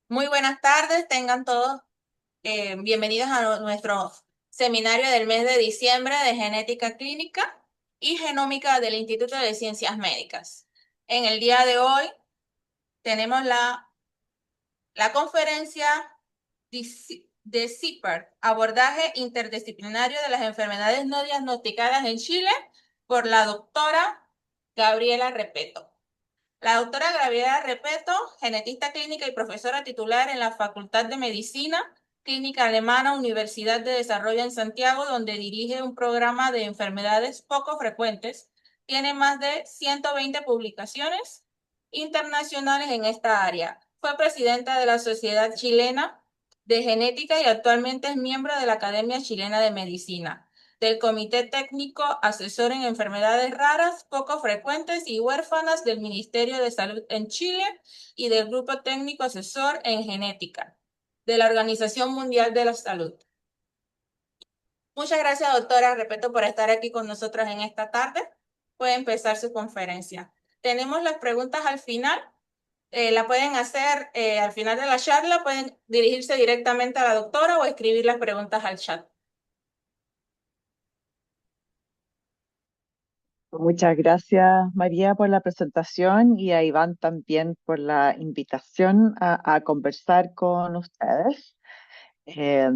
Muy buenas tardes, tengan todos bienvenidos a nuestro seminario del mes de diciembre de genética clínica y genómica del Instituto de Ciencias Médicas. En el día de hoy tenemos la conferencia de CIPER, abordaje interdisciplinario de las enfermedades no diagnosticadas en Chile, por la doctora Gabriela Repeto. La doctora Gabriela Repeto, genetista clínica y profesora titular en la Facultad de Medicina Clínica Alemana, Universidad de Desarrollo en Santiago, donde dirige un programa de enfermedades poco frecuentes. Tiene más de 120 publicaciones internacionales en esta área. Fue presidenta de la Sociedad Chilena de Genética y actualmente es miembro de la Academia Chilena de Medicina, del Comité Técnico Asesor en Enfermedades Raras, Poco Frecuentes y Huérfanas del Ministerio de Salud en Chile y del Grupo Técnico Asesor en Genética de la Organización Mundial de la Salud. Muchas gracias, doctora, repito, por estar aquí con nosotros en esta tarde. Puede empezar su conferencia. Tenemos las preguntas al final. La pueden hacer al final de la charla, pueden dirigirse directamente a la doctora o escribir las preguntas al chat. Muchas gracias, María, por la presentación y a Iván también por la invitación a conversar con ustedes. Eh,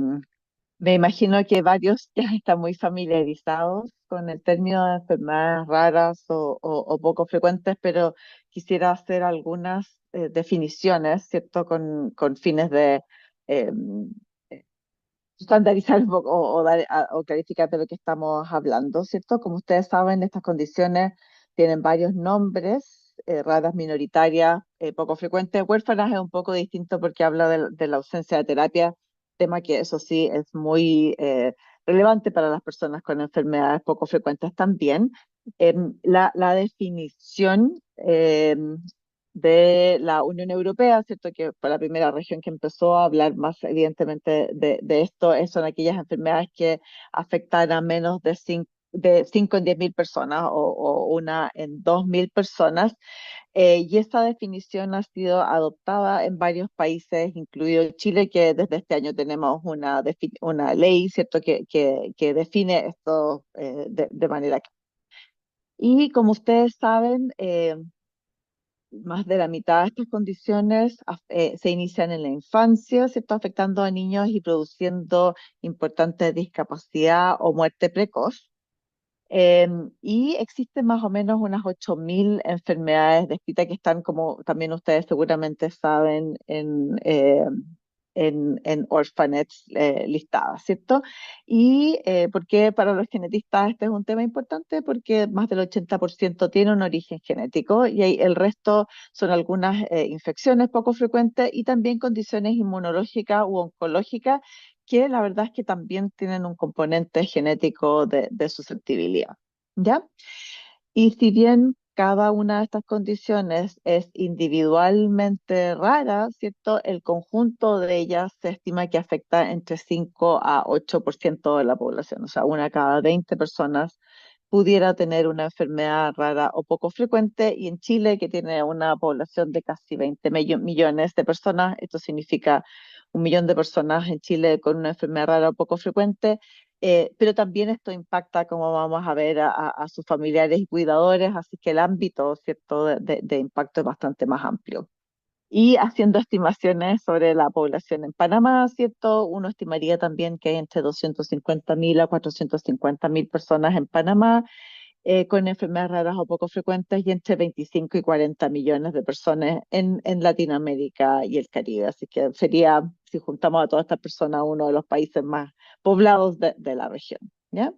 Me imagino que varios ya están muy familiarizados con el término de enfermedades raras o poco frecuentes, pero quisiera hacer algunas definiciones, ¿cierto? Con fines de eh, estandarizar un poco o clarificar de lo que estamos hablando, ¿cierto? Como ustedes saben, estas condiciones tienen varios nombres, raras minoritarias, poco frecuentes. Huérfanas es un poco distinto porque habla de la ausencia de terapia, tema que eso sí es muy relevante para las personas con enfermedades poco frecuentes también. La definición de la Unión Europea, ¿cierto? Que fue la primera región que empezó a hablar más evidentemente de esto, son aquellas enfermedades que afectan a menos de 5 en 10.000 personas o una en 2.000 personas. Y esta definición ha sido adoptada en varios países, incluido Chile, que desde este año tenemos una ley, ¿cierto? Que define esto de manera. Y como ustedes saben, más de la mitad de estas condiciones se inician en la infancia, ¿cierto? Afectando a niños y produciendo importante discapacidad o muerte precoz. Y existen más o menos unas 8.000 enfermedades descritas que están, como también ustedes seguramente saben, en orphanets listadas, ¿cierto? Y porque para los genetistas este es un tema importante porque más del 80% tiene un origen genético y el resto son algunas infecciones poco frecuentes y también condiciones inmunológicas u oncológicas que la verdad es que también tienen un componente genético de susceptibilidad, ¿ya? Y si bien cada una de estas condiciones es individualmente rara, ¿cierto? El conjunto de ellas se estima que afecta entre 5 a 8% de la población, o sea, una cada 20 personas pudiera tener una enfermedad rara o poco frecuente, y en Chile, que tiene una población de casi 20 millones de personas, esto significa 1 millón de personas en Chile con una enfermedad rara o poco frecuente, pero también esto impacta, como vamos a ver, a sus familiares y cuidadores, así que el ámbito, ¿cierto?, de impacto es bastante más amplio. Y haciendo estimaciones sobre la población en Panamá, ¿cierto? Uno estimaría también que hay entre 250.000 a 450.000 personas en Panamá con enfermedades raras o poco frecuentes y entre 25 y 40 millones de personas en Latinoamérica y el Caribe. Así que sería, si juntamos a todas estas personas, uno de los países más poblados de la región, ¿ya?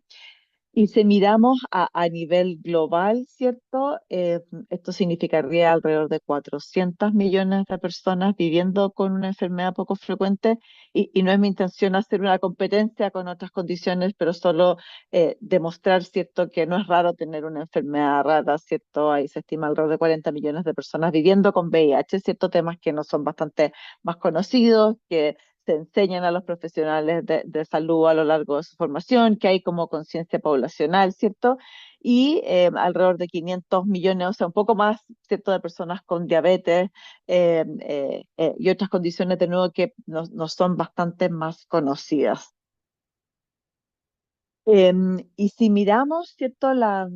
Y si miramos a nivel global, ¿cierto? Esto significaría alrededor de 400 millones de personas viviendo con una enfermedad poco frecuente y no es mi intención hacer una competencia con otras condiciones, pero solo demostrar, ¿cierto?, que no es raro tener una enfermedad rara, ¿cierto? Ahí se estima alrededor de 40 millones de personas viviendo con VIH, ¿cierto? Temas que no son bastante más conocidos, que se enseñan a los profesionales de salud a lo largo de su formación, que hay como conciencia poblacional, ¿cierto? Y alrededor de 500 millones, o sea, un poco más, ¿cierto?, de personas con diabetes y otras condiciones de nuevo que no son bastante más conocidas. Y si miramos, ¿cierto?, la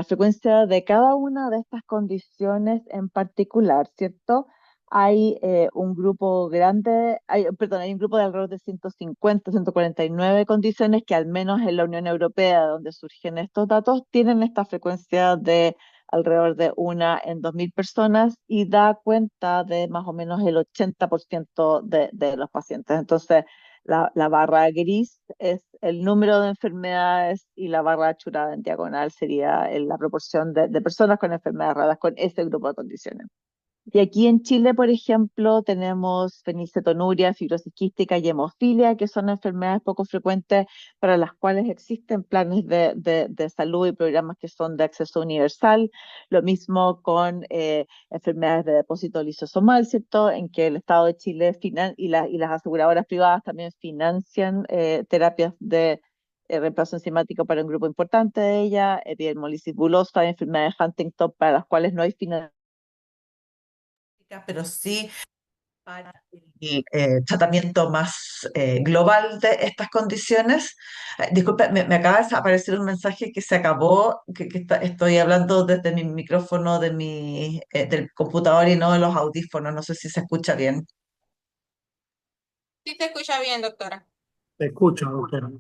frecuencia de cada una de estas condiciones en particular, ¿cierto? Hay un grupo grande, perdón, hay un grupo de alrededor de 150, 149 condiciones que al menos en la Unión Europea, donde surgen estos datos, tienen esta frecuencia de alrededor de una en 2.000 personas y da cuenta de más o menos el 80% de los pacientes. Entonces, la barra gris es el número de enfermedades y la barra achurada en diagonal sería la proporción de personas con enfermedades raras con ese grupo de condiciones. Y aquí en Chile, por ejemplo, tenemos fenilcetonuria, fibrosis quística y hemofilia, que son enfermedades poco frecuentes para las cuales existen planes de salud y programas que son de acceso universal. Lo mismo con enfermedades de depósito lisosomal, ¿cierto? En que el Estado de Chile y las aseguradoras privadas también financian terapias de reemplazo enzimático para un grupo importante de ellas, epidermolisis bulosa, enfermedades de Huntington, para las cuales no hay financiación, pero sí para el tratamiento más global de estas condiciones. Disculpe, me acaba de aparecer un mensaje que se acabó, estoy hablando desde mi micrófono del computador y no de los audífonos, no sé si se escucha bien. Sí, te escucha bien, doctora. Te escucho, doctora.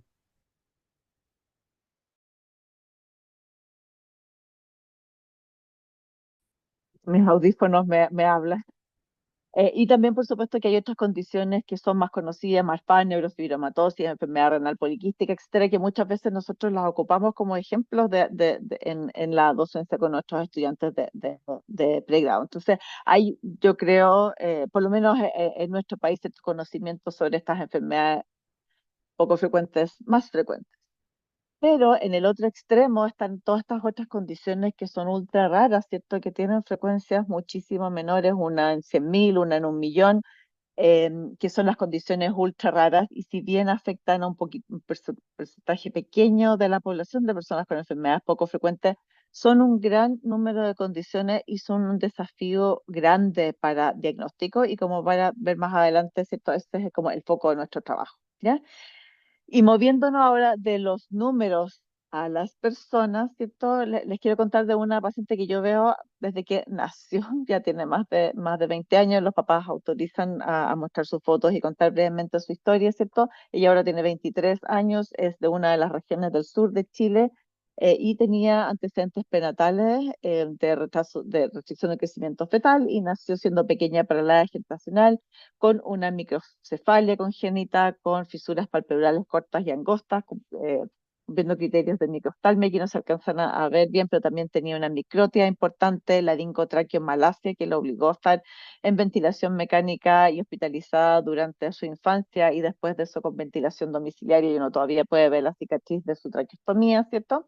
Mis audífonos me hablan. Y también, por supuesto, que hay otras condiciones que son más conocidas, marfan, neurofibromatosis, enfermedad renal poliquística, etcétera, que muchas veces nosotros las ocupamos como ejemplos en la docencia con nuestros estudiantes de pregrado. Entonces, hay, yo creo, por lo menos en nuestro país, el conocimiento sobre estas enfermedades poco frecuentes, más frecuentes. Pero en el otro extremo están todas estas otras condiciones que son ultra raras, ¿cierto? Que tienen frecuencias muchísimo menores, una en 100.000, una en 1.000.000, que son las condiciones ultra raras y si bien afectan a un porcentaje pequeño de la población de personas con enfermedades poco frecuentes, son un gran número de condiciones y son un desafío grande para diagnóstico y como para ver más adelante, ¿cierto? Este es como el foco de nuestro trabajo, ¿ya? Y moviéndonos ahora de los números a las personas, ¿cierto? Les quiero contar de una paciente que yo veo desde que nació, ya tiene más de 20 años, los papás autorizan a mostrar sus fotos y contar brevemente su historia, ¿cierto? Ella ahora tiene 23 años, es de una de las regiones del sur de Chile y tenía antecedentes prenatales de restricción del crecimiento fetal y nació siendo pequeña para la edad gestacional con una microcefalia congénita, con fisuras palpebrales cortas y angostas, cumpliendo criterios de microftalmia que no se alcanzan a ver bien, pero también tenía una microtia importante, laringotraqueomalacia, que lo obligó a estar en ventilación mecánica y hospitalizada durante su infancia y después de eso con ventilación domiciliaria, y uno todavía puede ver la cicatriz de su traqueostomía, ¿cierto?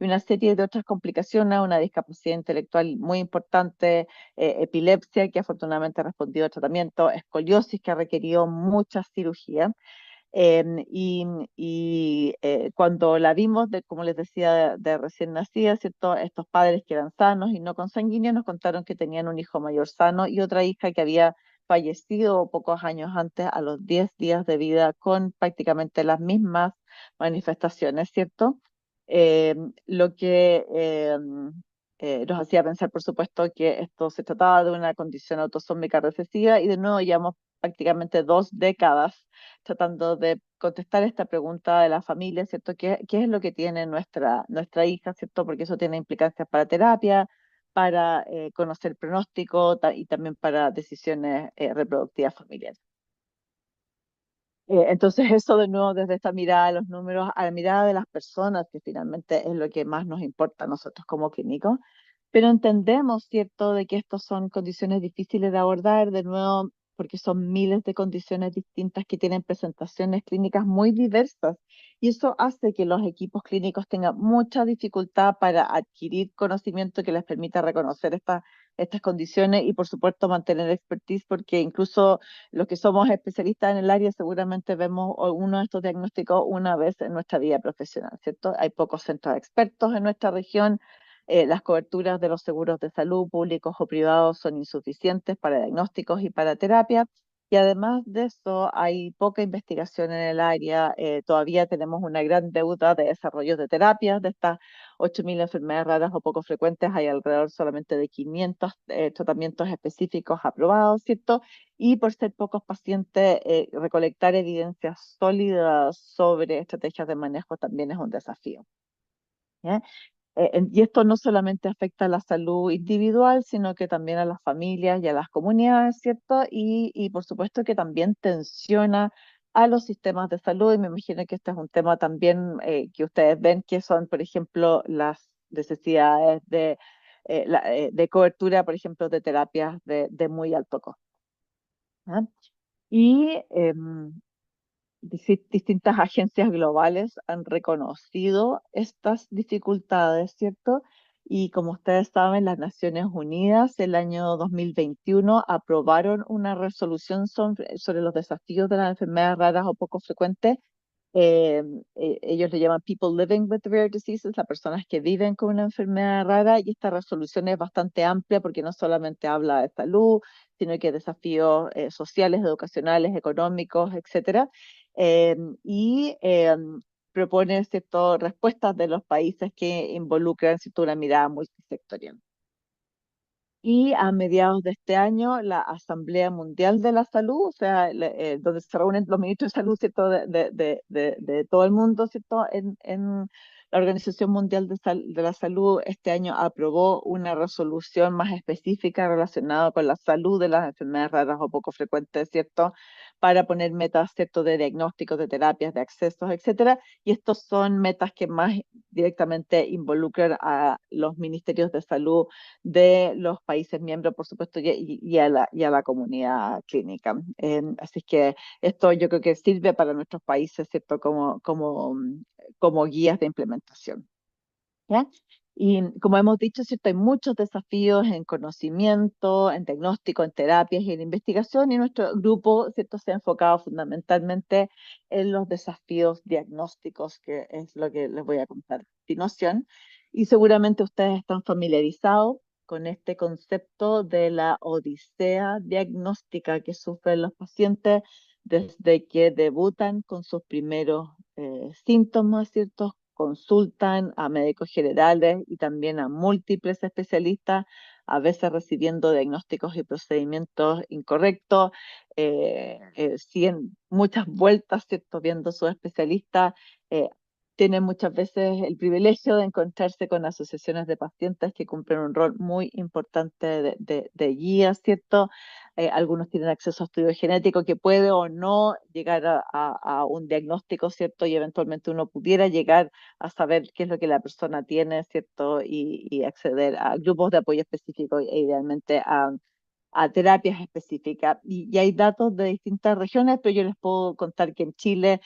Y una serie de otras complicaciones, una discapacidad intelectual muy importante, epilepsia, que afortunadamente ha respondido al tratamiento, escoliosis, que ha requerido mucha cirugía. Cuando la vimos, como les decía, de recién nacida, ¿cierto? Estos padres que eran sanos y no consanguíneos nos contaron que tenían un hijo mayor sano y otra hija que había fallecido pocos años antes, a los 10 días de vida, con prácticamente las mismas manifestaciones, ¿cierto? Eh, lo que nos hacía pensar, por supuesto, que esto se trataba de una condición autosómica recesiva y de nuevo llevamos prácticamente 2 décadas tratando de contestar esta pregunta de la familia, ¿cierto? ¿Qué es lo que tiene nuestra hija, ¿cierto? Porque eso tiene implicancias para terapia, para conocer pronóstico y también para decisiones reproductivas familiares. Entonces eso de nuevo desde esta mirada de los números a la mirada de las personas, que finalmente es lo que más nos importa a nosotros como clínicos, pero entendemos, ¿cierto?, de que estas son condiciones difíciles de abordar, de nuevo, porque son miles de condiciones distintas que tienen presentaciones clínicas muy diversas, y eso hace que los equipos clínicos tengan mucha dificultad para adquirir conocimiento que les permita reconocer estas condiciones y por supuesto mantener expertise porque incluso los que somos especialistas en el área seguramente vemos uno de estos diagnósticos una vez en nuestra vida profesional, ¿cierto? Hay pocos centros de expertos en nuestra región. Las coberturas de los seguros de salud públicos o privados son insuficientes para diagnósticos y para terapia. Y además de eso, hay poca investigación en el área. Todavía tenemos una gran deuda de desarrollos de terapias. De estas 8.000 enfermedades raras o poco frecuentes, hay alrededor solamente de 500 tratamientos específicos aprobados, ¿cierto? Y por ser pocos pacientes, recolectar evidencias sólidas sobre estrategias de manejo también es un desafío. ¿Ya? Y esto no solamente afecta a la salud individual, sino que también a las familias y a las comunidades, ¿cierto? Y por supuesto que también tensiona a los sistemas de salud, y me imagino que este es un tema también que ustedes ven, que son, por ejemplo, las necesidades de cobertura, por ejemplo, de terapias de muy alto costo. ¿Ya? Y distintas agencias globales han reconocido estas dificultades, ¿cierto? Y como ustedes saben, las Naciones Unidas el año 2021 aprobaron una resolución sobre los desafíos de las enfermedades raras o poco frecuentes. eh, Ellos le llaman People Living with Rare Diseases, las personas que viven con una enfermedad rara, y esta resolución es bastante amplia porque no solamente habla de salud, sino que desafíos sociales, educacionales, económicos, etcétera. eh, y propone ciertas respuestas de los países que involucran, ¿cierto?, una mirada multisectorial. Y a mediados de este año, la Asamblea Mundial de la Salud, o sea, donde se reúnen los ministros de salud, ¿cierto?, de todo el mundo, ¿cierto?, en la Organización Mundial de la Salud, este año aprobó una resolución más específica relacionada con la salud de las enfermedades raras o poco frecuentes, ¿cierto?, para poner metas, ¿cierto?, de diagnósticos, de terapias, de accesos, etcétera. Y estos son metas que más directamente involucran a los ministerios de salud de los países miembros, por supuesto, y a la comunidad clínica. Así que esto yo creo que sirve para nuestros países, ¿cierto?, como guías de implementación. ¿Ya? Y como hemos dicho, ¿cierto?, hay muchos desafíos en conocimiento, en diagnóstico, en terapias y en investigación, y nuestro grupo, ¿cierto?, se ha enfocado fundamentalmente en los desafíos diagnósticos, que es lo que les voy a contar a continuación. Y seguramente ustedes están familiarizados con este concepto de la odisea diagnóstica que sufren los pacientes desde que debutan con sus primeros síntomas, ¿cierto? Consultan a médicos generales y también a múltiples especialistas, a veces recibiendo diagnósticos y procedimientos incorrectos, siguen muchas vueltas, ¿cierto?, viendo a sus especialistas. eh, Tienen muchas veces el privilegio de encontrarse con asociaciones de pacientes que cumplen un rol muy importante de guía, ¿cierto? Algunos tienen acceso a estudios genéticos que puede o no llegar a un diagnóstico, ¿cierto? Y eventualmente uno pudiera llegar a saber qué es lo que la persona tiene, ¿cierto? Y acceder a grupos de apoyo específicos e idealmente a terapias específicas. Y hay datos de distintas regiones, pero yo les puedo contar que en Chile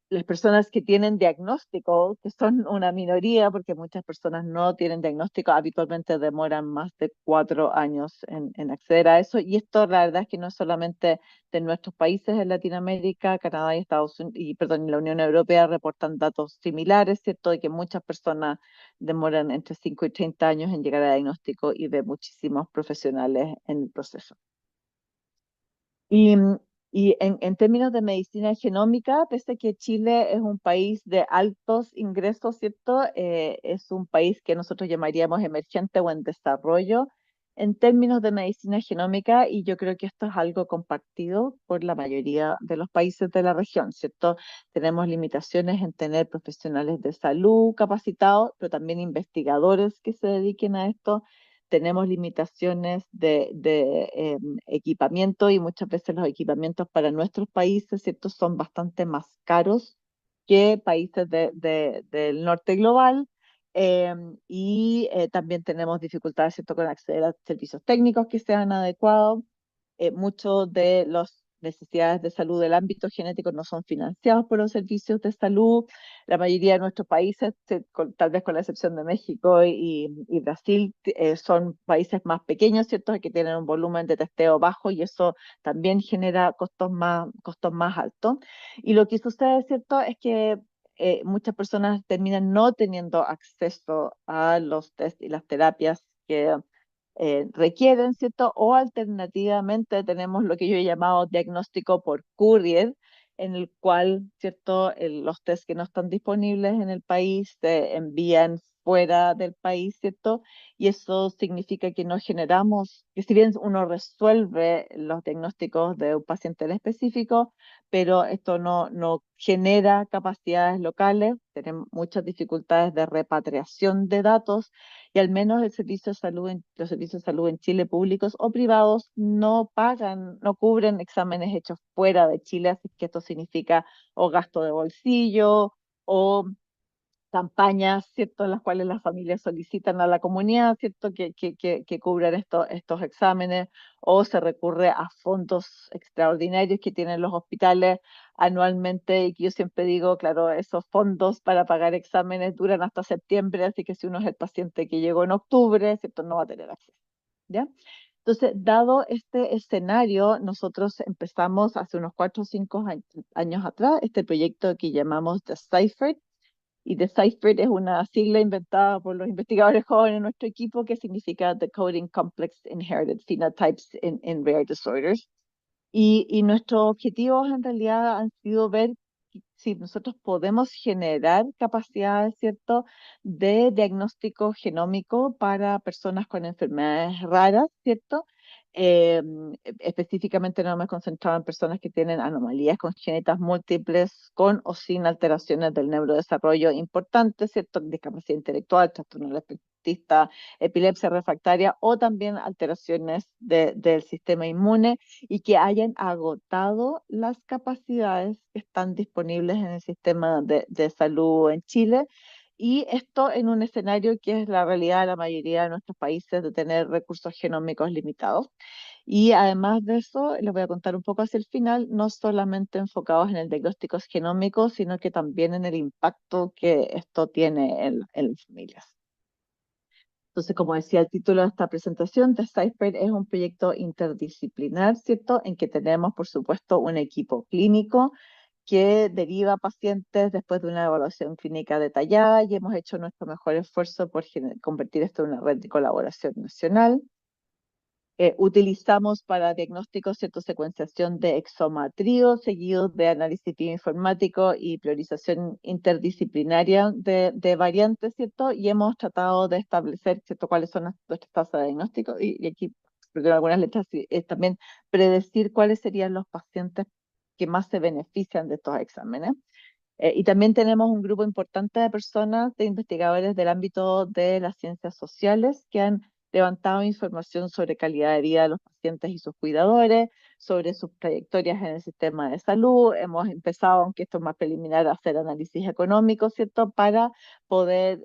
las personas que tienen diagnóstico, que son una minoría, porque muchas personas no tienen diagnóstico, habitualmente demoran más de 4 años en acceder a eso. Y esto, la verdad es que no es solamente de nuestros países en Latinoamérica, Canadá y Estados Unidos, y perdón, y la Unión Europea reportan datos similares, ¿cierto? De que muchas personas demoran entre 5 y 30 años en llegar a diagnóstico y de muchísimos profesionales en el proceso. Y, y en términos de medicina genómica, pese a que Chile es un país de altos ingresos, ¿cierto? Es un país que nosotros llamaríamos emergente o en desarrollo en términos de medicina genómica, y yo creo que esto es algo compartido por la mayoría de los países de la región, ¿cierto? Tenemos limitaciones en tener profesionales de salud capacitados, pero también investigadores que se dediquen a esto. Tenemos limitaciones de equipamiento, y muchas veces los equipamientos para nuestros países, ¿cierto?, son bastante más caros que países del norte global. Y también tenemos dificultades, ¿cierto?, con acceder a servicios técnicos que sean adecuados. Muchos de necesidades de salud del ámbito genético no son financiados por los servicios de salud. La mayoría de nuestros países, tal vez con la excepción de México y Brasil, son países más pequeños, ¿cierto? Que tienen un volumen de testeo bajo y eso también genera costos más altos. Y lo que sucede, ¿cierto? Es que muchas personas terminan no teniendo acceso a los test y las terapias que requieren, ¿cierto? O alternativamente tenemos lo que yo he llamado diagnóstico por courier, en el cual, ¿cierto? Los test que no están disponibles en el país se envían fuera del país, ¿cierto? Y eso significa que no generamos, que si bien uno resuelve los diagnósticos de un paciente en específico, pero esto no genera capacidades locales, tenemos muchas dificultades de repatriación de datos y al menos el servicio de salud los servicios de salud en Chile, públicos o privados, no pagan, no cubren exámenes hechos fuera de Chile, así que esto significa o gasto de bolsillo o campañas, ¿cierto?, en las cuales las familias solicitan a la comunidad, ¿cierto?, que cubran estos exámenes, o se recurre a fondos extraordinarios que tienen los hospitales anualmente, y que yo siempre digo, claro, esos fondos para pagar exámenes duran hasta septiembre, así que si uno es el paciente que llegó en octubre, ¿cierto?, no va a tener acceso, ¿ya? Entonces, dado este escenario, nosotros empezamos hace unos 4 o 5 años atrás este proyecto que llamamos Deciphered, y Deciphered es una sigla inventada por los investigadores jóvenes en nuestro equipo que significa Decoding Complex Inherited Phenotypes in Rare Disorders. Y nuestros objetivos en realidad han sido ver si nosotros podemos generar capacidades, ¿cierto?, de diagnóstico genómico para personas con enfermedades raras, ¿cierto? Eh, Específicamente nos hemos concentrado en personas que tienen anomalías congénitas múltiples con o sin alteraciones del neurodesarrollo importantes, ¿cierto? Discapacidad intelectual, trastorno del espectro autista, epilepsia refractaria o también alteraciones del sistema inmune y que hayan agotado las capacidades que están disponibles en el sistema de salud en Chile. Y esto en un escenario que es la realidad de la mayoría de nuestros países de tener recursos genómicos limitados. Y además de eso, les voy a contar un poco hacia el final, no solamente enfocados en el diagnóstico genómico, sino que también en el impacto que esto tiene en las familias. Entonces, como decía el título de esta presentación, Deciphered es un proyecto interdisciplinar, ¿cierto? En que tenemos, por supuesto, un equipo clínico que deriva pacientes después de una evaluación clínica detallada y hemos hecho nuestro mejor esfuerzo por convertir esto en una red de colaboración nacional. Utilizamos para diagnóstico, ¿cierto?, secuenciación de exomatrío, seguidos de análisis bioinformático y priorización interdisciplinaria de variantes, ¿cierto? Y hemos tratado de establecer, ¿cierto?, cuáles son nuestras tasas de diagnóstico y aquí, porque en algunas letras, es también predecir cuáles serían los pacientes que más se benefician de estos exámenes. Y también tenemos un grupo importante de personas, de investigadores del ámbito de las ciencias sociales que han levantado información sobre calidad de vida de los pacientes y sus cuidadores, sobre sus trayectorias en el sistema de salud. Hemos empezado, aunque esto es más preliminar, a hacer análisis económico, ¿cierto?, para poder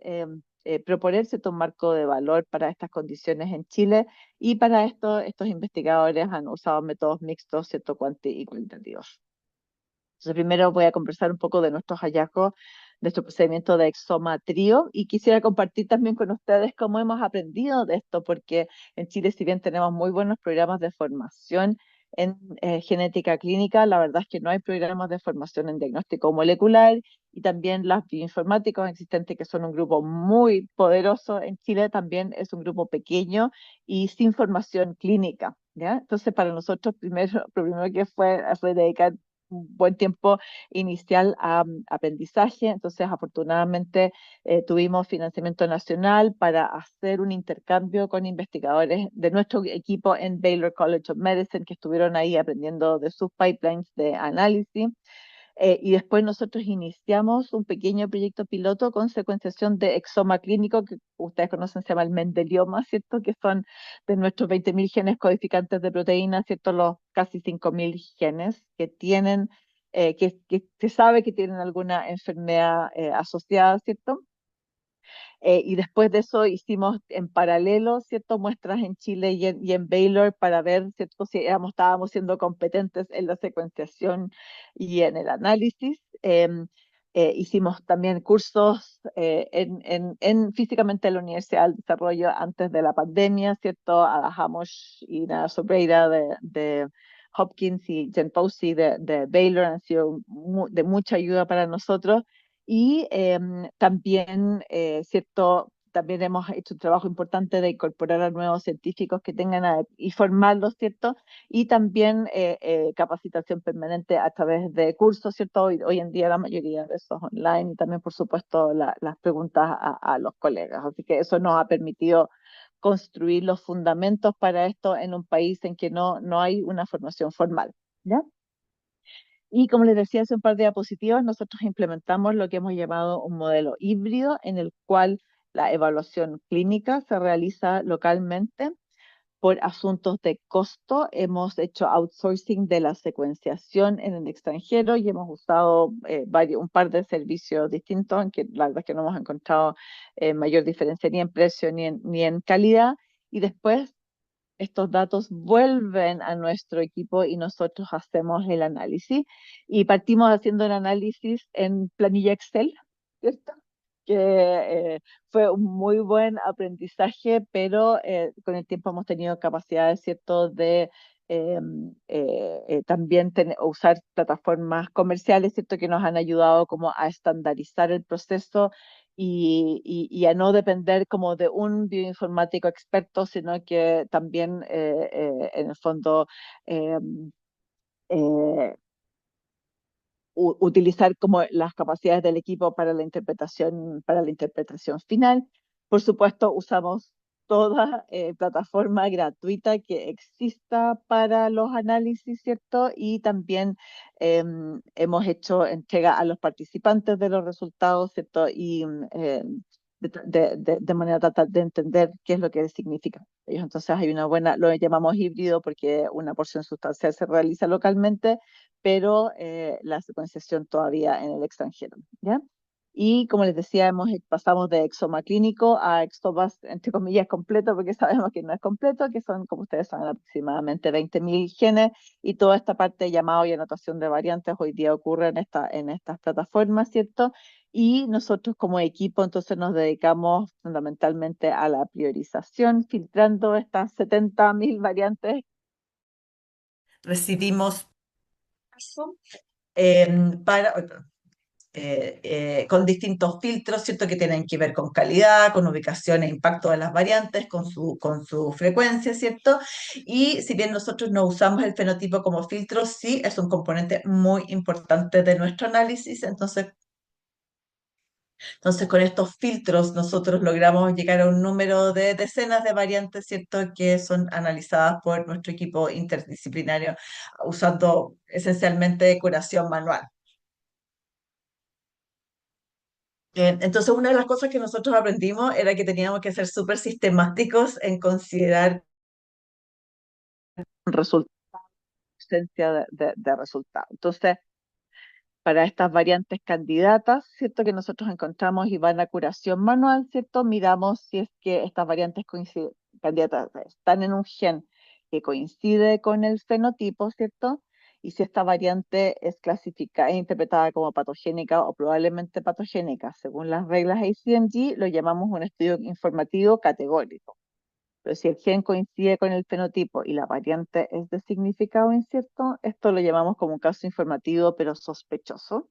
proponer, ¿cierto?, un marco de valor para estas condiciones en Chile. Y para esto, estos investigadores han usado métodos mixtos, ¿cierto?, y cualitativos. Entonces, primero voy a conversar un poco de nuestros hallazgos, de nuestro procedimiento de exomatrío, y quisiera compartir también con ustedes cómo hemos aprendido de esto, porque en Chile, si bien tenemos muy buenos programas de formación en genética clínica, la verdad es que no hay programas de formación en diagnóstico molecular, y también los bioinformáticos existentes, que son un grupo muy poderoso en Chile, también es un grupo pequeño y sin formación clínica, ¿ya? Entonces, para nosotros, lo primero que fue dedicar un buen tiempo inicial a aprendizaje. Entonces, afortunadamente, tuvimos financiamiento nacional para hacer un intercambio con investigadores de nuestro equipo en Baylor College of Medicine, que estuvieron ahí aprendiendo de sus pipelines de análisis. Y después nosotros iniciamos un pequeño proyecto piloto con secuenciación de exoma clínico, que ustedes conocen, se llama el mendelioma, ¿cierto? Que son de nuestros 20.000 genes codificantes de proteínas, ¿cierto? Los casi 5.000 genes que tienen, que se sabe que tienen alguna enfermedad asociada, ¿cierto? Y después de eso hicimos en paralelo, ¿cierto? Muestras en Chile y en Baylor para ver, ¿cierto? Si estábamos siendo competentes en la secuenciación y en el análisis. Hicimos también cursos físicamente en la Universidad del Desarrollo antes de la pandemia, ¿cierto? Ada Hamosh y Nada Sobreira de Hopkins y Jen Posey de Baylor han sido de mucha ayuda para nosotros. Y también, ¿cierto? También hemos hecho un trabajo importante de incorporar a nuevos científicos que tengan y formarlos, ¿cierto? Y también capacitación permanente a través de cursos, ¿cierto? Hoy en día la mayoría de esos online y también, por supuesto, las preguntas a los colegas. Así que eso nos ha permitido construir los fundamentos para esto en un país en que no hay una formación formal, ¿ya? Y como les decía hace un par de diapositivas, nosotros implementamos lo que hemos llamado un modelo híbrido en el cual la evaluación clínica se realiza localmente. Por asuntos de costo, hemos hecho outsourcing de la secuenciación en el extranjero y hemos usado un par de servicios distintos, en que la verdad es que no hemos encontrado mayor diferencia ni en precio ni en calidad. Y después estos datos vuelven a nuestro equipo y nosotros hacemos el análisis. Y partimos haciendo el análisis en planilla Excel, ¿cierto? Que fue un muy buen aprendizaje, pero con el tiempo hemos tenido capacidades, ¿cierto?, de eh, también usar plataformas comerciales, ¿cierto?, que nos han ayudado como a estandarizar el proceso y a no depender como de un bioinformático experto, sino que también en el fondo eh, eh, utilizar como las capacidades del equipo para la interpretación final. Por supuesto, usamos toda plataforma gratuita que exista para los análisis, ¿cierto? Y también hemos hecho entrega a los participantes de los resultados, ¿cierto? Y de manera tratar de entender qué es lo que significa ellos. Entonces hay una buena, lo llamamos híbrido porque una porción sustancial se realiza localmente, pero la secuenciación todavía en el extranjero, ¿ya? Y como les decía, pasamos de exoma clínico a exomas, entre comillas, completo, porque sabemos que no es completo, que son, como ustedes saben, aproximadamente 20.000 genes, y toda esta parte de llamado y anotación de variantes hoy día ocurre en estas plataformas, ¿cierto? Y nosotros como equipo entonces nos dedicamos fundamentalmente a la priorización, filtrando estas 70.000 variantes. Recibimos para, con distintos filtros, ¿cierto? Que tienen que ver con calidad, con ubicación e impacto de las variantes, con su frecuencia, ¿cierto? Y si bien nosotros no usamos el fenotipo como filtro, sí es un componente muy importante de nuestro análisis. Entonces, con estos filtros nosotros logramos llegar a un número de decenas de variantes, ¿cierto?, que son analizadas por nuestro equipo interdisciplinario usando esencialmente curación manual. Entonces, una de las cosas que nosotros aprendimos era que teníamos que ser súper sistemáticos en considerar resultados, ausencia de resultados. Entonces, para estas variantes candidatas, ¿cierto? Que nosotros encontramos y van a curación manual, ¿cierto? Miramos si es que estas variantes candidatas están en un gen que coincide con el fenotipo, ¿cierto? Y si esta variante es clasificada, es interpretada como patogénica o probablemente patogénica, según las reglas ACMG, lo llamamos un estudio informativo categórico. Pero si el gen coincide con el fenotipo y la variante es de significado incierto, esto lo llamamos como un caso informativo pero sospechoso.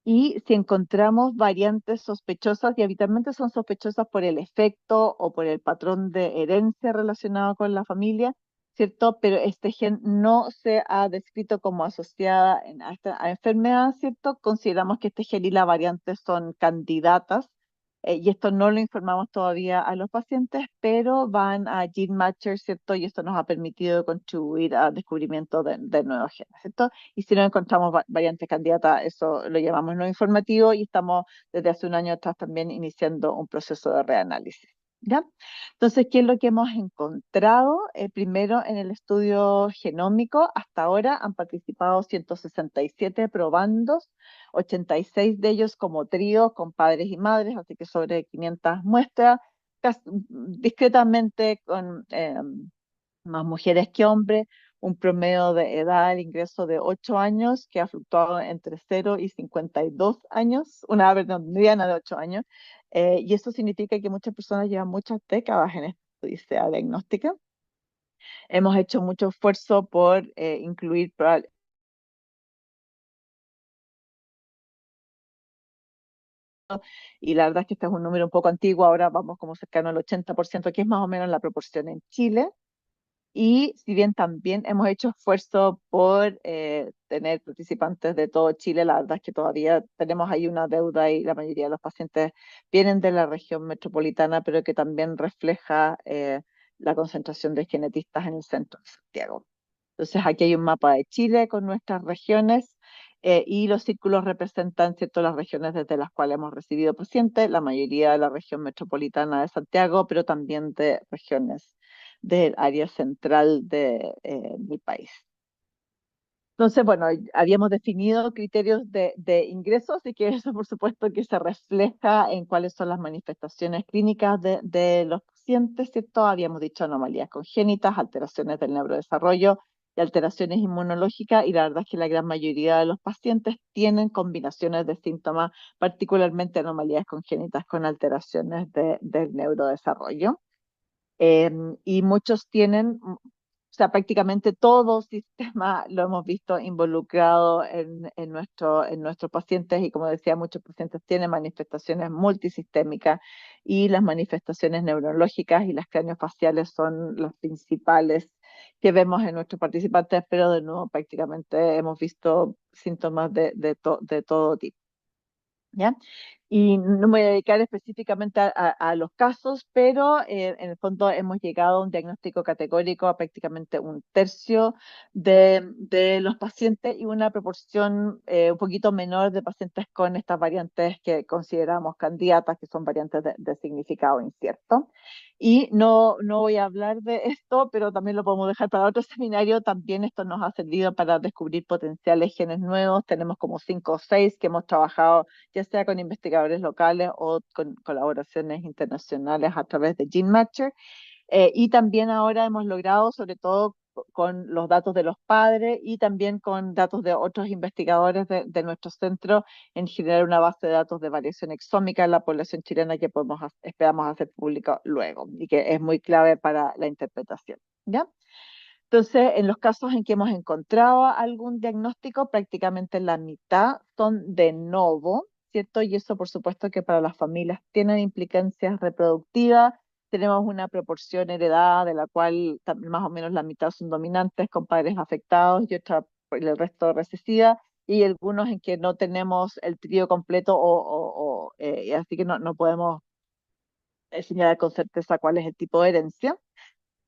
Y si encontramos variantes sospechosas, y habitualmente son sospechosas por el efecto o por el patrón de herencia relacionado con la familia, ¿cierto? Pero este gen no se ha descrito como asociada a enfermedad, ¿cierto? Consideramos que este gen y la variante son candidatas, y esto no lo informamos todavía a los pacientes, pero van a Gene Matcher, ¿cierto? Y esto nos ha permitido contribuir al descubrimiento de nuevos genes, ¿cierto? Y si no encontramos variantes candidatas, eso lo llamamos no informativo y estamos desde hace un año atrás también iniciando un proceso de reanálisis. ¿Ya? Entonces, ¿qué es lo que hemos encontrado? Primero, en el estudio genómico, hasta ahora han participado 167 probandos, 86 de ellos como trío con padres y madres, así que sobre 500 muestras, discretamente con más mujeres que hombres, un promedio de edad al ingreso de 8 años, que ha fluctuado entre 0 y 52 años, una perdón, mediana de 8 años, y eso significa que muchas personas llevan muchas décadas en esta odisea diagnóstica. Hemos hecho mucho esfuerzo por incluir y la verdad es que este es un número un poco antiguo, ahora vamos como cercano al 80%, que es más o menos la proporción en Chile. Y si bien también hemos hecho esfuerzo por tener participantes de todo Chile, la verdad es que todavía tenemos ahí una deuda y la mayoría de los pacientes vienen de la región metropolitana, pero que también refleja la concentración de genetistas en el centro de Santiago. Entonces aquí hay un mapa de Chile con nuestras regiones y los círculos representan, ¿cierto?, las regiones desde las cuales hemos recibido pacientes, la mayoría de la región metropolitana de Santiago, pero también de regiones del área central del país. Entonces, bueno, habíamos definido criterios de ingresos y que eso, por supuesto, que se refleja en cuáles son las manifestaciones clínicas de los pacientes, ¿cierto? Habíamos dicho anomalías congénitas, alteraciones del neurodesarrollo y alteraciones inmunológicas, y la verdad es que la gran mayoría de los pacientes tienen combinaciones de síntomas, particularmente anomalías congénitas con alteraciones del neurodesarrollo. Y muchos tienen, o sea, prácticamente todo sistema lo hemos visto involucrado en nuestros pacientes y como decía, muchos pacientes tienen manifestaciones multisistémicas y las manifestaciones neurológicas y las craneofaciales son las principales que vemos en nuestros participantes, pero de nuevo prácticamente hemos visto síntomas de todo tipo. ¿Ya? Y no me voy a dedicar específicamente a los casos, pero en el fondo hemos llegado a un diagnóstico categórico a prácticamente un tercio de los pacientes y una proporción un poquito menor de pacientes con estas variantes que consideramos candidatas, que son variantes de significado incierto. Y no voy a hablar de esto, pero también lo podemos dejar para otro seminario. También esto nos ha servido para descubrir potenciales genes nuevos. Tenemos como 5 o 6 que hemos trabajado ya sea con investigadores locales o con colaboraciones internacionales a través de GeneMatcher. Y también ahora hemos logrado, sobre todo con los datos de los padres y también con datos de otros investigadores de nuestro centro, en generar una base de datos de variación exómica en la población chilena que esperamos hacer pública luego y que es muy clave para la interpretación. ¿Ya? Entonces, en los casos en que hemos encontrado algún diagnóstico, prácticamente la mitad son de novo, ¿cierto? Y eso, por supuesto, que para las familias tienen implicancias reproductivas. Tenemos una proporción heredada de la cual más o menos la mitad son dominantes con padres afectados y otra por el resto recesiva. Y algunos en que no tenemos el trío completo así que no podemos señalar con certeza cuál es el tipo de herencia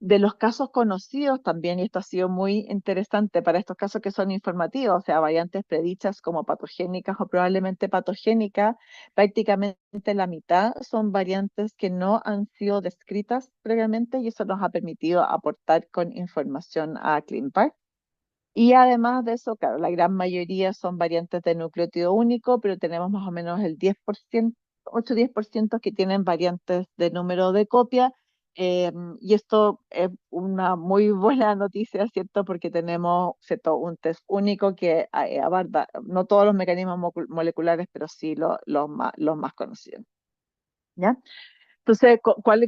de los casos conocidos también, y esto ha sido muy interesante para estos casos que son informativos, o sea, variantes predichas como patogénicas o probablemente patogénicas, prácticamente la mitad son variantes que no han sido descritas previamente y eso nos ha permitido aportar con información a ClinVar. Y además de eso, claro, la gran mayoría son variantes de nucleótido único, pero tenemos más o menos el 10%, 8-10% que tienen variantes de número de copia. Y esto es una muy buena noticia, ¿cierto? Porque tenemos, ¿cierto?, un test único que abarca no todos los mecanismos moleculares, pero sí los más conocidos. ¿Ya? Entonces,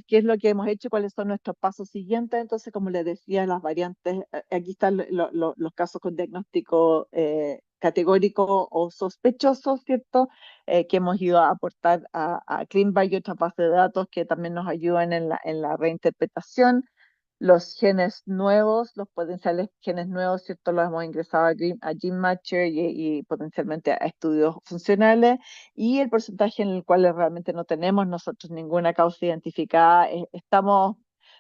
¿qué es lo que hemos hecho? ¿Cuáles son nuestros pasos siguientes? Entonces, como les decía, las variantes, aquí están los casos con diagnóstico categórico o sospechoso, ¿cierto? Que hemos ido a aportar a ClinVar y otras bases de datos que también nos ayudan en la reinterpretación. Los genes nuevos, los potenciales genes nuevos, ¿cierto? Los hemos ingresado a GeneMatcher y potencialmente a estudios funcionales. Y el porcentaje en el cual realmente no tenemos nosotros ninguna causa identificada, estamos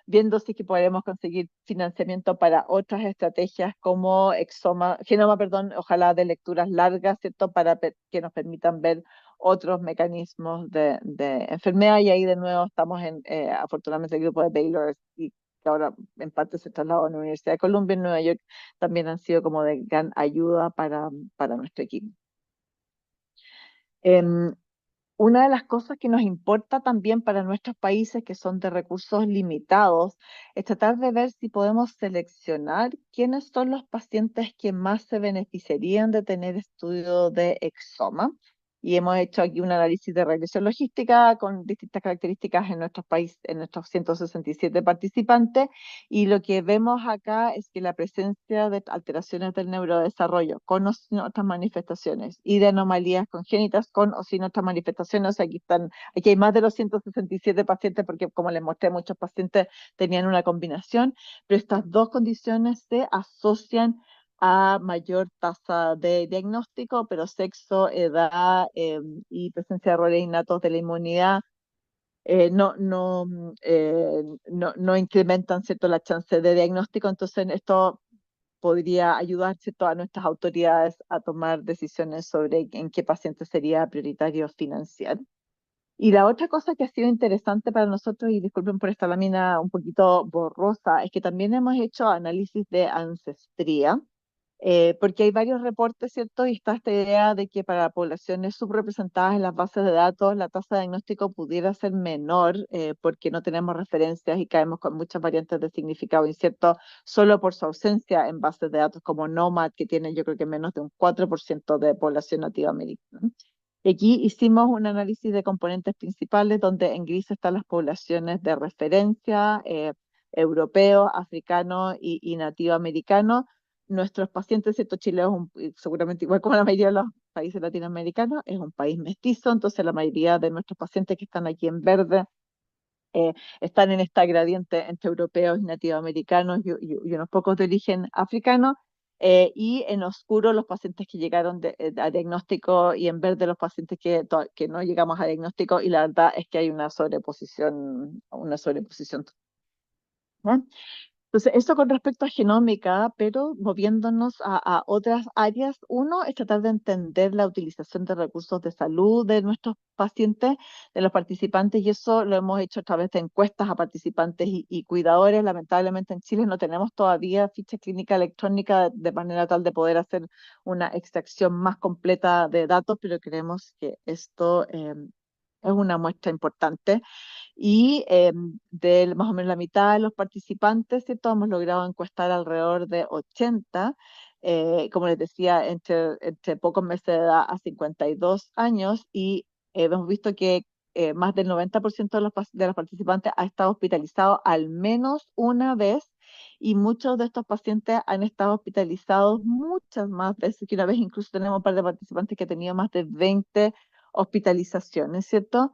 viendo si es que podremos conseguir financiamiento para otras estrategias como genoma, perdón, ojalá de lecturas largas, ¿cierto? Que nos permitan ver otros mecanismos de enfermedad, y ahí de nuevo estamos afortunadamente el grupo de Baylor, y que ahora en parte se trasladó a la Universidad de Columbia en Nueva York, también han sido como de gran ayuda para nuestro equipo. Em, una de las cosas que nos importa también para nuestros países que son de recursos limitados es tratar de ver si podemos seleccionar quiénes son los pacientes que más se beneficiarían de tener estudio de exoma. Y hemos hecho aquí un análisis de regresión logística con distintas características en nuestros países, en nuestros 167 participantes. Y lo que vemos acá es que la presencia de alteraciones del neurodesarrollo con o sin otras manifestaciones y de anomalías congénitas con o sin otras manifestaciones, o sea, aquí hay más de los 167 pacientes porque como les mostré, muchos pacientes tenían una combinación, pero estas dos condiciones se asocian a mayor tasa de diagnóstico, pero sexo, edad y presencia de errores innatos de la inmunidad no incrementan, ¿cierto?, la chance de diagnóstico. Entonces esto podría ayudar, ¿cierto?, a nuestras autoridades a tomar decisiones sobre en qué paciente sería prioritario financiar. Y la otra cosa que ha sido interesante para nosotros, y disculpen por esta lámina un poquito borrosa, es que también hemos hecho análisis de ancestría, porque hay varios reportes, ¿cierto? Y está esta idea de que para poblaciones subrepresentadas en las bases de datos la tasa de diagnóstico pudiera ser menor, porque no tenemos referencias y caemos con muchas variantes de significado incierto solo por su ausencia en bases de datos como NOMAD, que tiene yo creo que menos de un 4% de población nativa americana. Y aquí hicimos un análisis de componentes principales donde en gris están las poblaciones de referencia, europeos, africanos y nativo americanos. Nuestros pacientes, ¿cierto? Chile es seguramente igual como la mayoría de los países latinoamericanos, es un país mestizo, entonces la mayoría de nuestros pacientes que están aquí en verde están en esta gradiente entre europeos y nativoamericanos y unos pocos de origen africano. Y en oscuro los pacientes que llegaron a diagnóstico, y en verde los pacientes que no llegamos a diagnóstico, y la verdad es que hay una sobreposición. ¿No? Entonces, eso con respecto a genómica, pero moviéndonos a otras áreas, uno es tratar de entender la utilización de recursos de salud de nuestros pacientes, de los participantes, y eso lo hemos hecho a través de encuestas a participantes y cuidadores. Lamentablemente en Chile no tenemos todavía ficha clínica electrónica de manera tal de poder hacer una extracción más completa de datos, pero creemos que esto es una muestra importante. Y de más o menos la mitad de los participantes, ¿cierto? Hemos logrado encuestar alrededor de 80, como les decía, entre pocos meses de edad a 52 años, y hemos visto que más del 90% de los participantes ha estado hospitalizado al menos una vez, y muchos de estos pacientes han estado hospitalizados muchas más veces que una vez. Incluso tenemos un par de participantes que han tenido más de 20 hospitalizaciones, ¿cierto?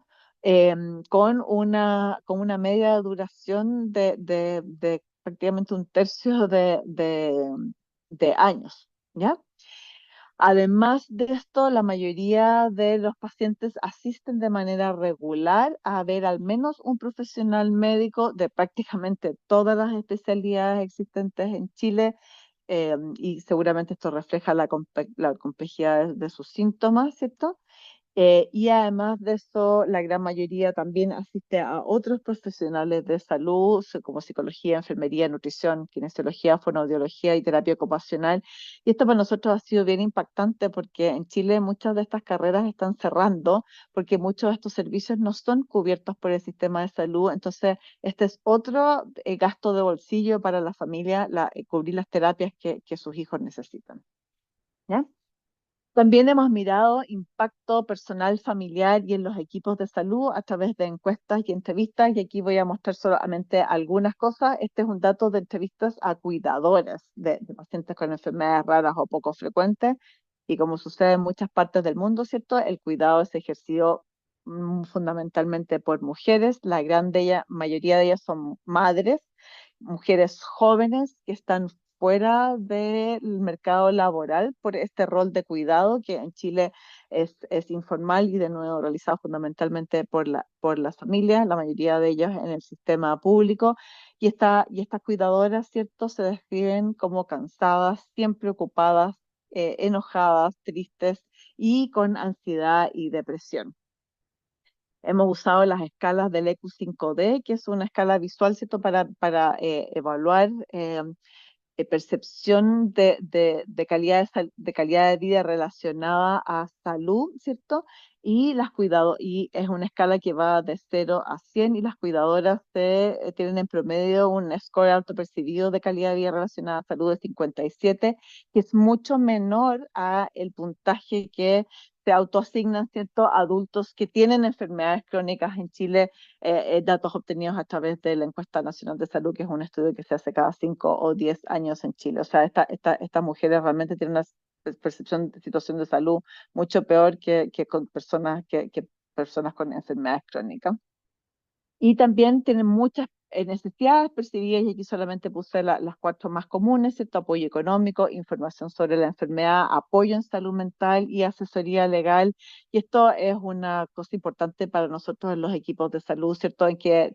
Con una media duración de prácticamente un tercio de años, ¿ya? Además de esto, la mayoría de los pacientes asisten de manera regular a ver al menos un profesional médico de prácticamente todas las especialidades existentes en Chile, y seguramente esto refleja la complejidad de sus síntomas, ¿cierto? Y además de eso, la gran mayoría también asiste a otros profesionales de salud, como psicología, enfermería, nutrición, kinesiología, fonoaudiología y terapia ocupacional. Y esto para nosotros ha sido bien impactante porque en Chile muchas de estas carreras están cerrando porque muchos de estos servicios no son cubiertos por el sistema de salud. Entonces, este es otro gasto de bolsillo para la familia, cubrir las terapias que sus hijos necesitan. ¿Ya? También hemos mirado impacto personal, familiar y en los equipos de salud a través de encuestas y entrevistas, y aquí voy a mostrar solamente algunas cosas. Este es un dato de entrevistas a cuidadoras de pacientes con enfermedades raras o poco frecuentes, y como sucede en muchas partes del mundo, ¿cierto? El cuidado es ejercido fundamentalmente por mujeres. La mayoría de ellas son madres, mujeres jóvenes que están fuera del mercado laboral por este rol de cuidado que en Chile es informal y de nuevo realizado fundamentalmente por las familias, la mayoría de ellas en el sistema público. Y estas cuidadoras, ¿cierto?, se describen como cansadas, siempre ocupadas, enojadas, tristes y con ansiedad y depresión. Hemos usado las escalas del EQ5D, que es una escala visual, ¿cierto?, para evaluar percepción de calidad de calidad de vida relacionada a salud, ¿cierto? Y y es una escala que va de 0 a 100 y las cuidadoras tienen en promedio un score alto percibido de calidad de vida relacionada a salud de 57, que es mucho menor a el puntaje que se autoasignan, ¿cierto?, adultos que tienen enfermedades crónicas en Chile, datos obtenidos a través de la Encuesta Nacional de Salud, que es un estudio que se hace cada 5 o 10 años en Chile. O sea, estas mujeres realmente tienen una percepción de situación de salud mucho peor que con que personas con enfermedades crónicas. Y también tienen muchas necesidades percibidas, y aquí solamente puse las cuatro más comunes, ¿cierto? Apoyo económico, información sobre la enfermedad, apoyo en salud mental y asesoría legal. Y esto es una cosa importante para nosotros en los equipos de salud, ¿cierto? En que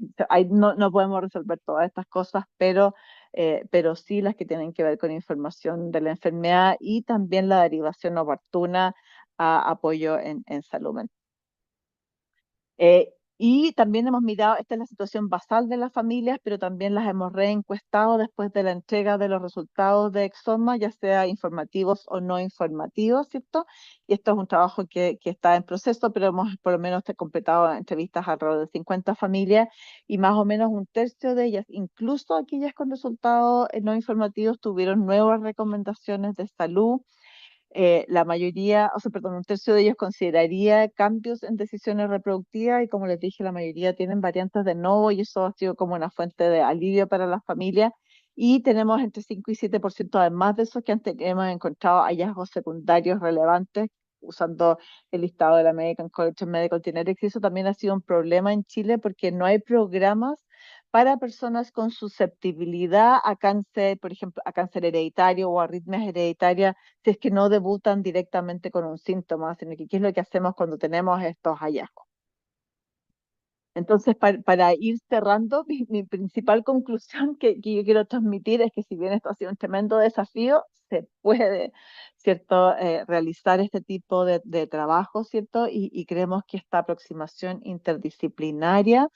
no podemos resolver todas estas cosas, pero sí las que tienen que ver con información de la enfermedad y también la derivación oportuna a apoyo en salud mental. Y también hemos mirado, esta es la situación basal de las familias, pero también las hemos reencuestado después de la entrega de los resultados de Exoma, ya sea informativos o no informativos, ¿cierto? Y esto es un trabajo que está en proceso, pero hemos por lo menos completado entrevistas a alrededor de 50 familias y más o menos un tercio de ellas, incluso aquellas con resultados no informativos, tuvieron nuevas recomendaciones de salud. La mayoría, o sea, perdón, un tercio de ellos consideraría cambios en decisiones reproductivas y como les dije, la mayoría tienen variantes de novo y eso ha sido como una fuente de alivio para las familias. Y tenemos entre 5 y 7% además de eso que hemos encontrado hallazgos secundarios relevantes usando el listado de la American College of Medical Genetics. Y eso también ha sido un problema en Chile porque no hay programas para personas con susceptibilidad a cáncer, por ejemplo, a cáncer hereditario o arritmias hereditarias si es que no debutan directamente con un síntoma, sino que qué es lo que hacemos cuando tenemos estos hallazgos. Entonces, para ir cerrando, mi principal conclusión que yo quiero transmitir es que si bien esto ha sido un tremendo desafío, se puede, ¿cierto?, realizar este tipo de trabajo, ¿cierto? Y creemos que esta aproximación interdisciplinaria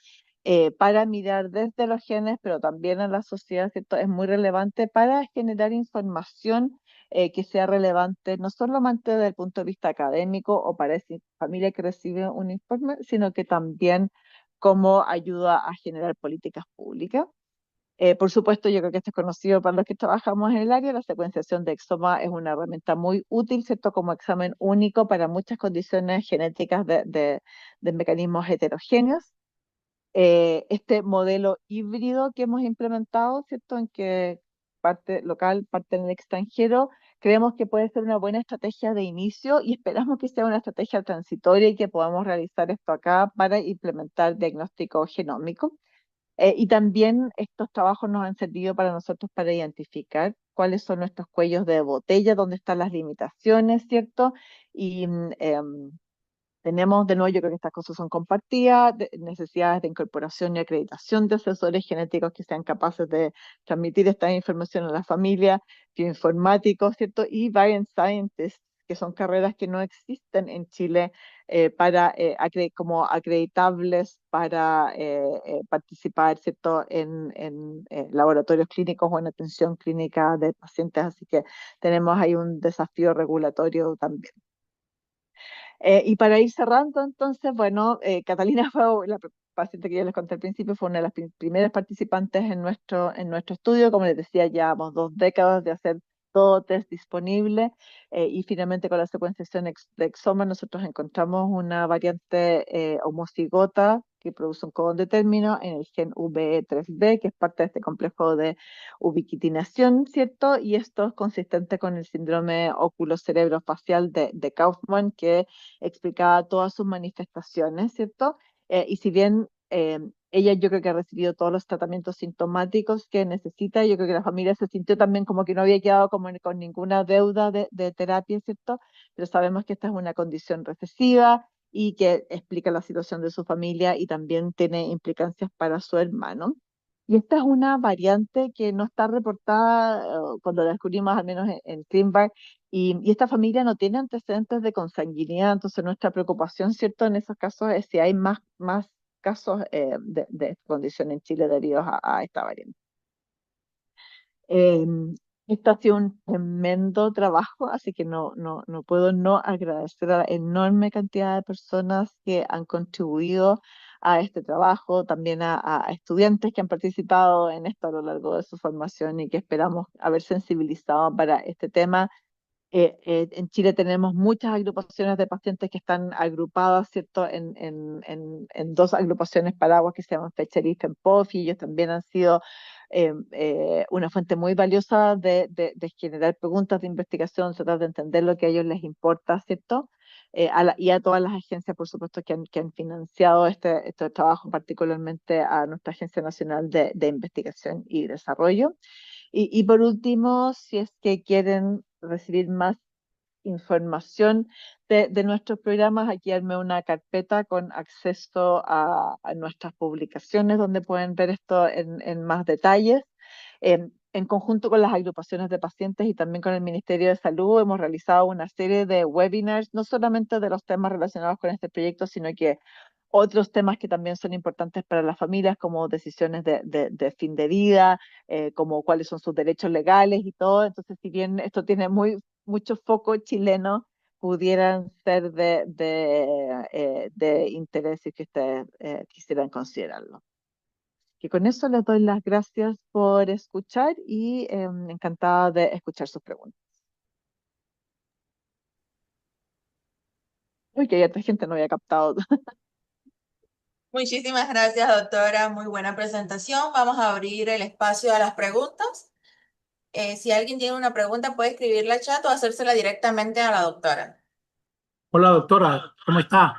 para mirar desde los genes, pero también en la sociedad, ¿cierto?, es muy relevante para generar información que sea relevante no solamente desde el punto de vista académico o para esa familia que recibe un informe, sino que también cómo ayuda a generar políticas públicas. Por supuesto, yo creo que esto es conocido para los que trabajamos en el área. La secuenciación de exoma es una herramienta muy útil, ¿cierto?, como examen único para muchas condiciones genéticas de mecanismos heterogéneos. Este modelo híbrido que hemos implementado, ¿cierto?, en que parte local, parte en el extranjero, creemos que puede ser una buena estrategia de inicio y esperamos que sea una estrategia transitoria y que podamos realizar esto acá para implementar diagnóstico genómico. Y también estos trabajos nos han servido para nosotros para identificar cuáles son nuestros cuellos de botella, dónde están las limitaciones, ¿cierto? Y tenemos, de nuevo, yo creo que estas cosas son compartidas, necesidades de incorporación y acreditación de asesores genéticos que sean capaces de transmitir esta información a la familia, bioinformáticos, ¿cierto? Y variant scientists, que son carreras que no existen en Chile como acreditables para participar, ¿cierto?, en laboratorios clínicos o en atención clínica de pacientes. Así que tenemos ahí un desafío regulatorio también. Y para ir cerrando, entonces, bueno, Catalina fue la paciente que yo les conté al principio, fue una de las primeras participantes en nuestro estudio. Como les decía, llevamos 2 décadas de hacer todo test disponible y finalmente con la secuenciación de exoma nosotros encontramos una variante homocigota que produce un codón de término en el gen UBE3B, que es parte de este complejo de ubiquitinación, ¿cierto? Y esto es consistente con el síndrome óculo-cerebrofacial de Kaufman, que explicaba todas sus manifestaciones, ¿cierto? Y si bien ella yo creo que ha recibido todos los tratamientos sintomáticos que necesita, yo creo que la familia se sintió también como que no había quedado como con ninguna deuda de terapia, ¿cierto? Pero sabemos que esta es una condición recesiva y que explica la situación de su familia y también tiene implicancias para su hermano. Y esta es una variante que no está reportada, cuando la descubrimos al menos en ClinVar, Y esta familia no tiene antecedentes de consanguinidad, entonces nuestra preocupación, ¿cierto? En esos casos es si hay más casos de esta condición en Chile debido a esta variante. Eh, Esto ha sido un tremendo trabajo, así que no puedo no agradecer a la enorme cantidad de personas que han contribuido a este trabajo, también a estudiantes que han participado en esto a lo largo de su formación y que esperamos haber sensibilizado para este tema. En Chile tenemos muchas agrupaciones de pacientes que están agrupadas, ¿cierto?, en dos agrupaciones paraguas que se llaman Fecha y FEMPOF, y ellos también han sido una fuente muy valiosa de generar preguntas de investigación, tratar de entender lo que a ellos les importa, ¿cierto? Y a todas las agencias, por supuesto, que han financiado este trabajo, particularmente a nuestra Agencia Nacional de Investigación y Desarrollo. Y por último, si es que quieren recibir más información de nuestros programas, aquí armé una carpeta con acceso a nuestras publicaciones donde pueden ver esto en más detalles. En conjunto con las agrupaciones de pacientes y también con el Ministerio de Salud, hemos realizado una serie de webinars, no solamente de los temas relacionados con este proyecto, sino que otros temas que también son importantes para las familias, como decisiones de fin de vida, como cuáles son sus derechos legales y todo. Entonces, si bien esto tiene mucho foco chileno, pudieran ser de interés y que ustedes quisieran considerarlo. Que con eso les doy las gracias por escuchar y encantada de escuchar sus preguntas. Uy, que hay otra gente no había captado. Muchísimas gracias, doctora. Muy buena presentación. Vamos a abrir el espacio a las preguntas. Si alguien tiene una pregunta, puede escribirla al chat o hacérsela directamente a la doctora. Hola doctora, ¿cómo está?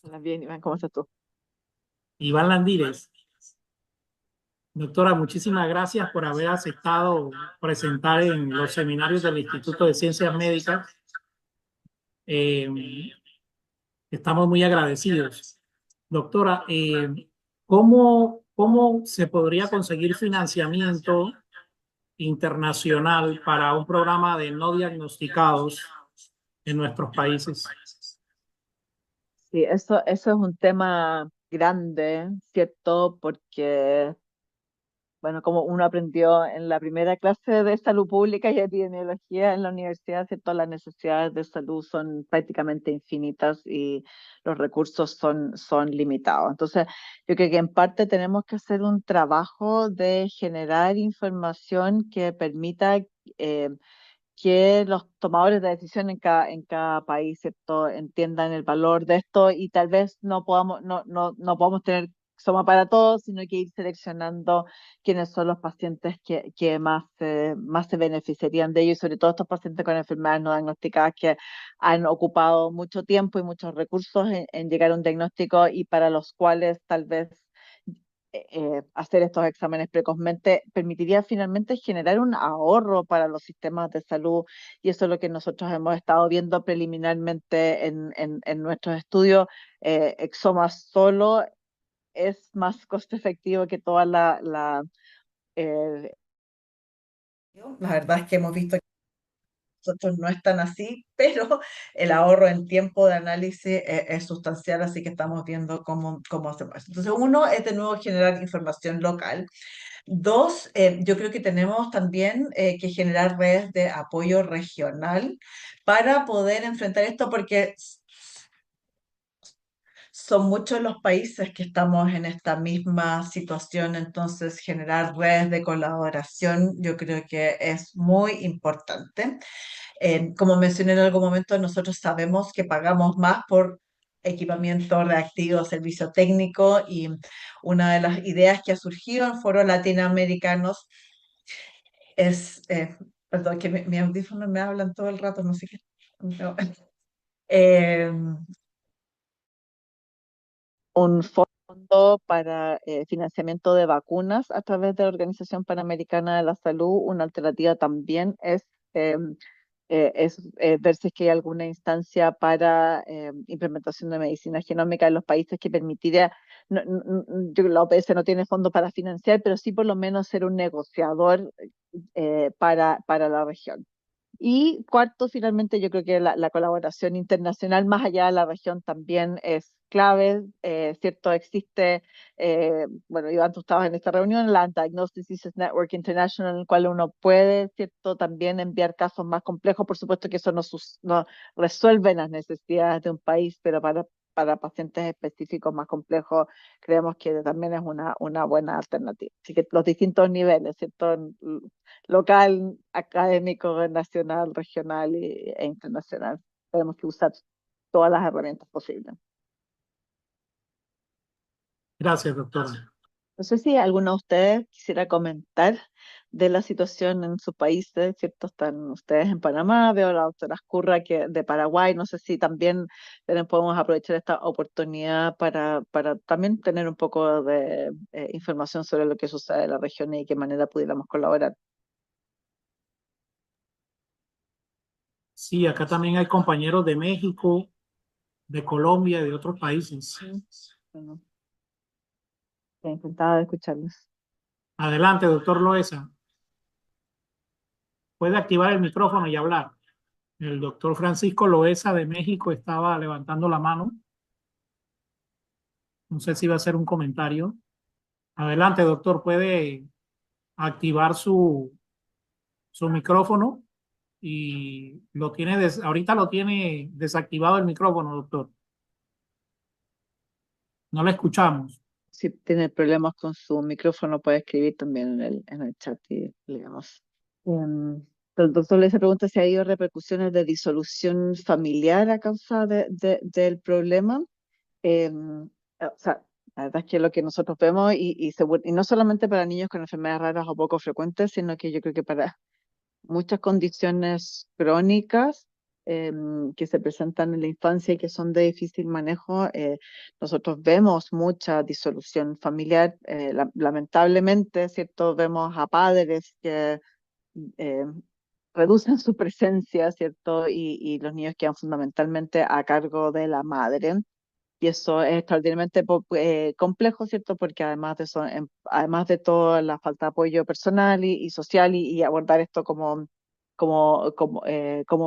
Hola, bien, Iván, ¿cómo estás tú? Iván Landírez. Doctora, muchísimas gracias por haber aceptado presentar en los seminarios del Instituto de Ciencias Médicas. Eh, Estamos muy agradecidos. Doctora, ¿cómo se podría conseguir financiamiento internacional para un programa de no diagnosticados en nuestros países? Sí, eso es un tema grande, ¿cierto? Porque bueno, como uno aprendió en la primera clase de salud pública y epidemiología en la universidad, ¿cierto? Las necesidades de salud son prácticamente infinitas y los recursos son limitados. Entonces, yo creo que en parte tenemos que hacer un trabajo de generar información que permita eh, que los tomadores de decisión en cada país, ¿cierto?, entiendan el valor de esto y tal vez no podamos tener soma para todos, sino que ir seleccionando quiénes son los pacientes que más se beneficiarían de ello, y sobre todo estos pacientes con enfermedades no diagnosticadas que han ocupado mucho tiempo y muchos recursos en llegar a un diagnóstico y para los cuales tal vez hacer estos exámenes precozmente permitiría finalmente generar un ahorro para los sistemas de salud, y eso es lo que nosotros hemos estado viendo preliminarmente en nuestros estudios. Exoma solo es más costo efectivo que toda eh, la verdad es que hemos visto que nosotros no es tan así, pero el ahorro en tiempo de análisis es sustancial, así que estamos viendo cómo hacemos eso. Entonces, uno es de nuevo generar información local. Dos, yo creo que tenemos también que generar redes de apoyo regional para poder enfrentar esto, porque son muchos los países que estamos en esta misma situación, entonces generar redes de colaboración yo creo que es muy importante. Como mencioné en algún momento, nosotros sabemos que pagamos más por equipamiento reactivo, servicio técnico, y una de las ideas que ha surgido en foros latinoamericanos es, perdón, que mi audífono me hablan todo el rato, no sé qué. No. Eh, un fondo para financiamiento de vacunas a través de la Organización Panamericana de la Salud. Una alternativa también eh, ver si es que hay alguna instancia para implementación de medicina genómica en los países que permitiría, yo creo que la OPS no tiene fondo para financiar, pero sí por lo menos ser un negociador para la región. Y cuarto, finalmente, yo creo que la colaboración internacional más allá de la región también es clave, ¿cierto? Existe, bueno, Iván, tú estabas en esta reunión, la Diagnostic Disease Network International, en el cual uno puede, ¿cierto? También enviar casos más complejos. Por supuesto que eso no resuelve las necesidades de un país, pero para pacientes específicos más complejos, creemos que también es una buena alternativa. Así que los distintos niveles, ¿cierto? Local, académico, nacional, regional e internacional. Tenemos que usar todas las herramientas posibles. Gracias, doctora. No sé si alguno de ustedes quisiera comentar de la situación en sus países, ¿cierto? Están ustedes en Panamá, veo a la doctora Escurra que de Paraguay, no sé si también podemos aprovechar esta oportunidad para también tener un poco de información sobre lo que sucede en la región y de qué manera pudiéramos colaborar. Sí, acá también hay compañeros de México, de Colombia y de otros países. Bueno, encantada de escucharlos. Adelante, doctor Loesa. Puede activar el micrófono y hablar. El doctor Francisco Loesa de México estaba levantando la mano. No sé si va a hacer un comentario. Adelante, doctor. Puede activar su micrófono y ahorita lo tiene desactivado el micrófono, doctor. No le escuchamos. Si tiene problemas con su micrófono, puede escribir también en el chat y leemos. El doctor le pregunta si ha habido repercusiones de disolución familiar a causa del problema. O sea, la verdad es que lo que nosotros vemos, y no solamente para niños con enfermedades raras o poco frecuentes, sino que yo creo que para muchas condiciones crónicas que se presentan en la infancia y que son de difícil manejo, nosotros vemos mucha disolución familiar. Lamentablemente, ¿cierto? Vemos a padres que eh, reducen su presencia, ¿cierto? Y los niños quedan fundamentalmente a cargo de la madre. Y eso es extraordinariamente complejo, ¿cierto? Porque además de eso, además de toda la falta de apoyo personal y social y abordar esto como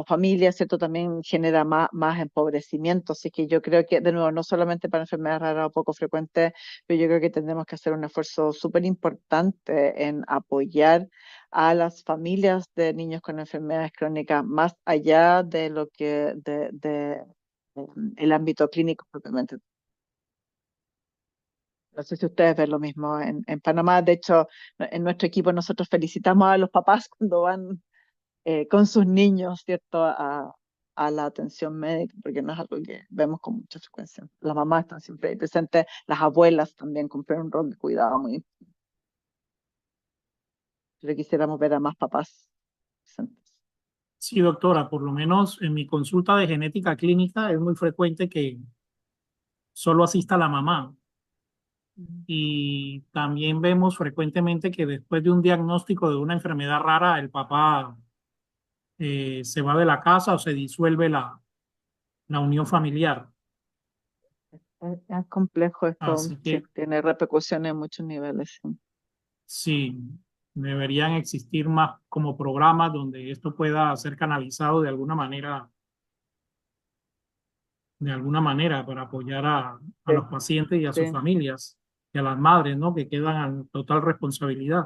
familia, ¿cierto? También genera más empobrecimiento. Así que yo creo que, de nuevo, no solamente para enfermedades raras o poco frecuentes, pero yo creo que tenemos que hacer un esfuerzo súper importante en apoyar a las familias de niños con enfermedades crónicas más allá de lo que el ámbito clínico propiamente. No sé si ustedes ven lo mismo en Panamá. De hecho, en nuestro equipo nosotros felicitamos a los papás cuando van con sus niños, ¿cierto?, a la atención médica, porque no es algo que vemos con mucha frecuencia. Las mamás están siempre ahí presentes, las abuelas también cumplen un rol de cuidado muy importante. Pero quisiéramos ver a más papás presentes. Sí, doctora, por lo menos en mi consulta de genética clínica es muy frecuente que solo asista la mamá. Y también vemos frecuentemente que después de un diagnóstico de una enfermedad rara, el papá se va de la casa o se disuelve la unión familiar. Es complejo esto, Así sí, que tiene repercusiones en muchos niveles. Sí. sí, deberían existir más como programas donde esto pueda ser canalizado de alguna manera para apoyar a Sí, los pacientes y a sus sí. familias y a las madres, ¿no? Que quedan en total responsabilidad.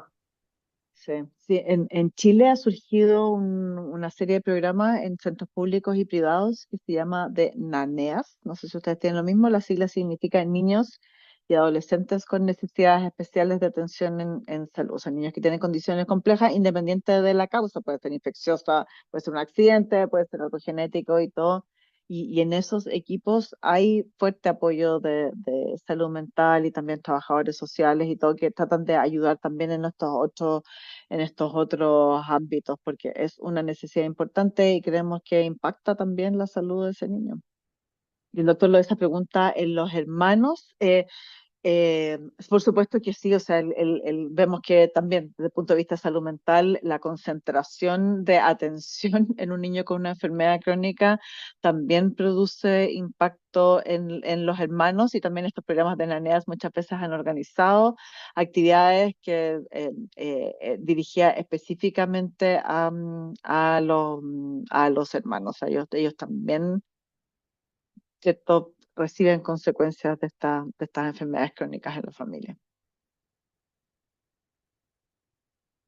Sí, sí. En Chile ha surgido una serie de programas en centros públicos y privados que se llama de NANEAS. No sé si ustedes tienen lo mismo. La sigla significa niños y adolescentes con necesidades especiales de atención en salud. O sea, niños que tienen condiciones complejas independiente de la causa. Puede ser infecciosa, puede ser un accidente, puede ser algo genético y todo. Y en esos equipos hay fuerte apoyo de salud mental y también trabajadores sociales y todo que tratan de ayudar también en estos otros ámbitos, porque es una necesidad importante y creemos que impacta también la salud de ese niño. Y el doctor Loesa pregunta en los hermanos. Por supuesto que sí, o sea, vemos que también desde el punto de vista de salud mental, la concentración de atención en un niño con una enfermedad crónica también produce impacto en los hermanos, y también estos programas de NANEAS muchas veces han organizado actividades que dirigidas específicamente a los hermanos. Ellos también, ¿cierto?, reciben consecuencias de estas enfermedades crónicas en la familia.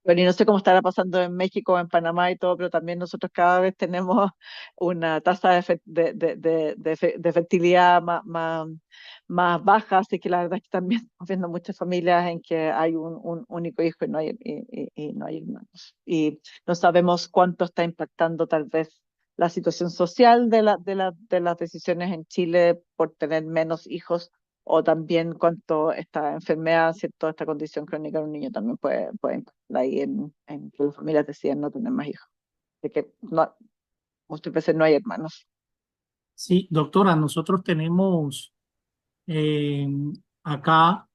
Bueno, y no sé cómo estará pasando en México o en Panamá y todo, pero también nosotros cada vez tenemos una tasa de fertilidad más baja, así que la verdad es que también estamos viendo muchas familias en que hay un único hijo y no hay hermanos. Y no sabemos cuánto está impactando tal vez la situación social de las decisiones en Chile por tener menos hijos, o también cuánto esta enfermedad, ¿cierto? Esta condición crónica de un niño también puede impactar ahí en que las familias deciden no tener más hijos, de que no, muchas veces no hay hermanos. Sí, doctora, nosotros tenemos eh, acá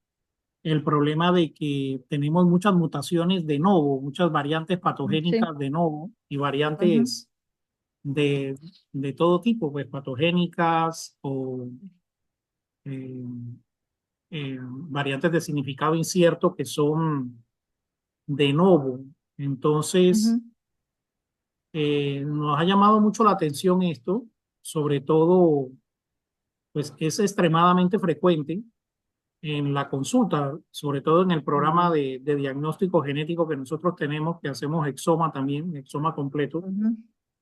el problema de que tenemos muchas mutaciones de novo, muchas variantes Sí. patogénicas de novo y Ujú, variantes de, de todo tipo, pues patogénicas o eh, variantes de significado incierto que son de novo. Entonces, ujú, nos ha llamado mucho la atención esto, sobre todo, pues es extremadamente frecuente en la consulta, sobre todo en el programa de diagnóstico genético que nosotros tenemos, que hacemos exoma también, exoma completo, ujú,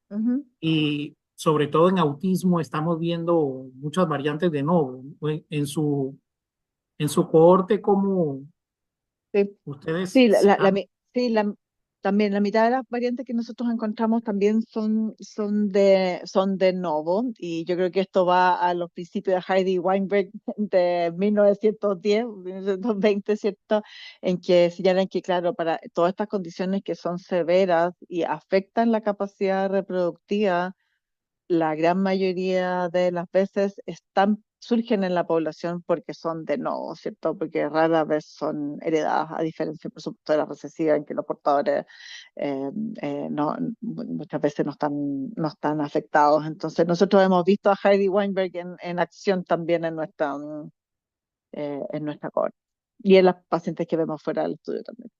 ujú. y sobre todo en autismo estamos viendo muchas variantes de novo. En su cohorte, como Sí, ustedes sí, se han... sí, también la mitad de las variantes que nosotros encontramos también son de novo, y yo creo que esto va a los principios de Heidi Weinberg de 1910, 1920, ¿cierto? En que señalan que, claro, para todas estas condiciones que son severas y afectan la capacidad reproductiva, la gran mayoría de las veces surgen en la población porque son de novo, ¿cierto? Porque rara vez son heredadas, a diferencia, por supuesto, de la recesiva, en que los portadores eh, muchas veces no están afectados. Entonces, nosotros hemos visto a Heidi Weinberg en acción también en nuestra cohorte, y en las pacientes que vemos fuera del estudio también.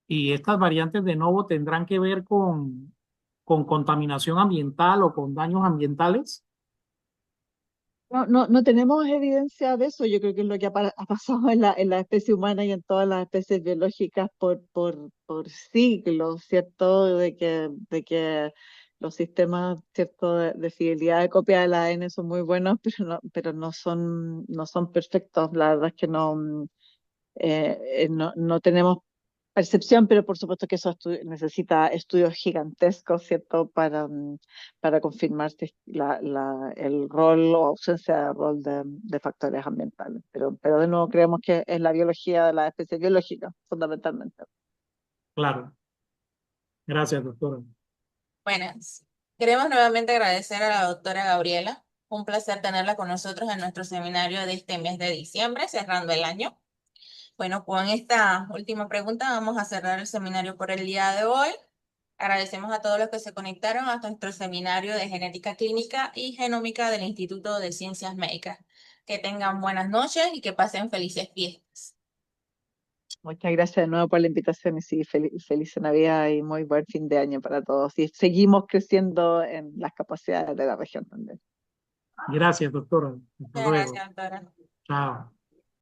Y estas variantes de novo tendrán que ver con contaminación ambiental o con daños ambientales. No tenemos evidencia de eso. Yo creo que es lo que ha pasado en la especie humana y en todas las especies biológicas por siglos, ¿cierto? De que los sistemas, ¿cierto?, de fidelidad de copia del ADN son muy buenos, pero no son perfectos. La verdad es que no tenemos percepción, pero por supuesto que eso necesita estudios gigantescos, ¿cierto?, para confirmar si el rol o ausencia de rol de factores ambientales. Pero de nuevo creemos que es la biología de las especies biológicas, fundamentalmente. Claro. Gracias, doctora. Buenas. Queremos nuevamente agradecer a la doctora Gabriela. Un placer tenerla con nosotros en nuestro seminario de este mes de diciembre, cerrando el año. Bueno, con esta última pregunta vamos a cerrar el seminario por el día de hoy. Agradecemos a todos los que se conectaron a nuestro seminario de genética clínica y genómica del Instituto de Ciencias Médicas. Que tengan buenas noches y que pasen felices fiestas. Muchas gracias de nuevo por la invitación, y sí, feliz Navidad y muy buen fin de año para todos. Y seguimos creciendo en las capacidades de la región también. Gracias, doctora. Hasta Muchas luego. gracias, doctora. Chao.